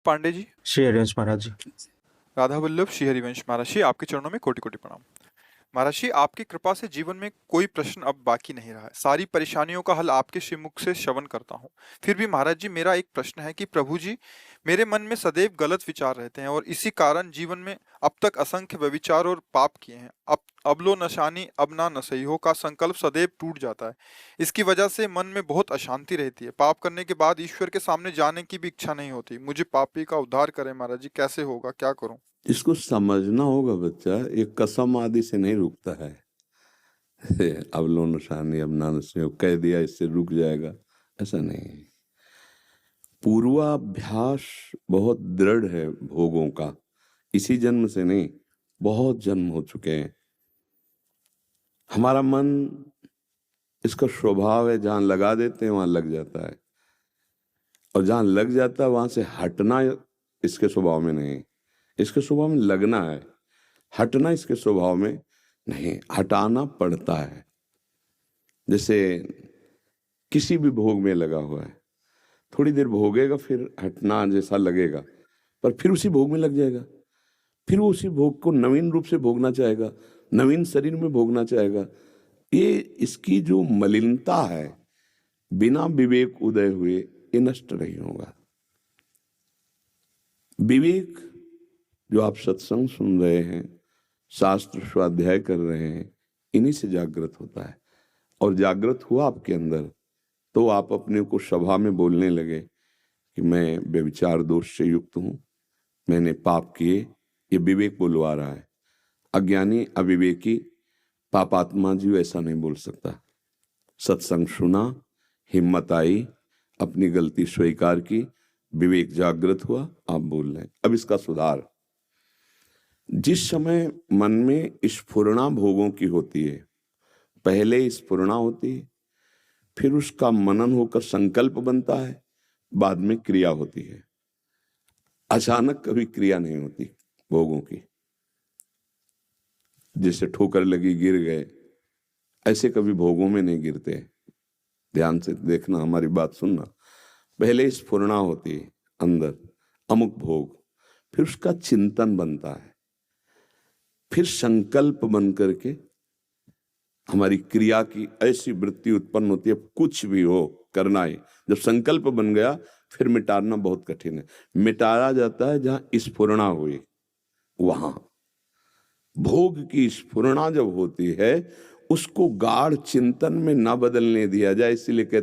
पांडे जी, श्री हरिवंश महाराज जी। राधा वल्लभ, श्री हरिवंश महाराज जी, आपके चरणों में कोटि कोटि प्रणाम। महाराज जी, आपकी कृपा से जीवन में कोई प्रश्न अब बाकी नहीं रहा है। सारी परेशानियों का हल आपके श्रीमुख से श्रवण करता हूँ। फिर भी महाराज जी, मेरा एक प्रश्न है कि प्रभु जी, मेरे मन में सदैव गलत विचार रहते हैं और इसी कारण जीवन में अब तक असंख्य व्यभिचार और पाप किए हैं। अब लो नशानी अब ना नसई हो का संकल्प सदैव टूट जाता है। इसकी वजह से मन में बहुत अशांति रहती है। पाप करने के बाद ईश्वर के सामने जाने की भी इच्छा नहीं होती। मुझे पापी का उद्धार करें महाराज जी, कैसे होगा, क्या करूं? इसको समझना होगा बच्चा, ये कसम आदि से नहीं रुकता है। अब लो निशानी अब ना नसीब कह दिया इससे रुक जाएगा, ऐसा नहीं। पूर्वाभ्यास बहुत दृढ़ है भोगों का, इसी जन्म से नहीं, बहुत जन्म हो चुके हैं। हमारा मन, इसका स्वभाव है, जहां लगा देते हैं वहां लग जाता है, और जहां लग जाता है वहां से हटना इसके स्वभाव में नहीं। इसके स्वभाव में लगना है, हटना इसके स्वभाव में नहीं। हटाना पड़ता है। जैसे किसी भी भोग में लगा हुआ है, थोड़ी देर भोगेगा, फिर हटना जैसा लगेगा, पर फिर उसी भोग में लग जाएगा। फिर वो उसी भोग को नवीन रूप से भोगना चाहेगा, नवीन शरीर में भोगना चाहेगा। ये इसकी जो मलिनता है, बिना विवेक उदय हुए ये नष्ट नहीं होगा। विवेक, जो आप सत्संग सुन रहे हैं, शास्त्र स्वाध्याय कर रहे हैं, इन्हीं से जागृत होता है। और जागृत हुआ आपके अंदर तो आप अपने को सभा में बोलने लगे कि मैं व्यभिचार दोष से युक्त हूं, मैंने पाप किए। ये विवेक बुलवा रहा है। अज्ञानी, अविवेकी, पापात्मा जीव ऐसा नहीं बोल सकता। सत्संग सुना, हिम्मत आई, अपनी गलती स्वीकार की, विवेक जागृत हुआ, आप बोल रहे हैं। अब इसका सुधार, जिस समय मन में स्फुरणा भोगों की होती है, पहले स्फुरणा होती है, फिर उसका मनन होकर संकल्प बनता है, बाद में क्रिया होती है। अचानक कभी क्रिया नहीं होती भोगों की। जैसे ठोकर लगी गिर गए, ऐसे कभी भोगों में नहीं गिरते। ध्यान से देखना, हमारी बात सुनना। पहले स्फुरणा होती है अंदर, अमुक भोग, फिर उसका चिंतन बनता है, फिर संकल्प बन करके हमारी क्रिया की ऐसी वृत्ति उत्पन्न होती है, कुछ भी हो करना है। जब संकल्प बन गया, फिर मिटाना बहुत कठिन है। मिटाया जाता है जहां स्फुरणा हुई, वहां। भोग की स्फुरणा जब होती है, उसको गाढ़ चिंतन में ना बदलने दिया जाए, इसलिए कहते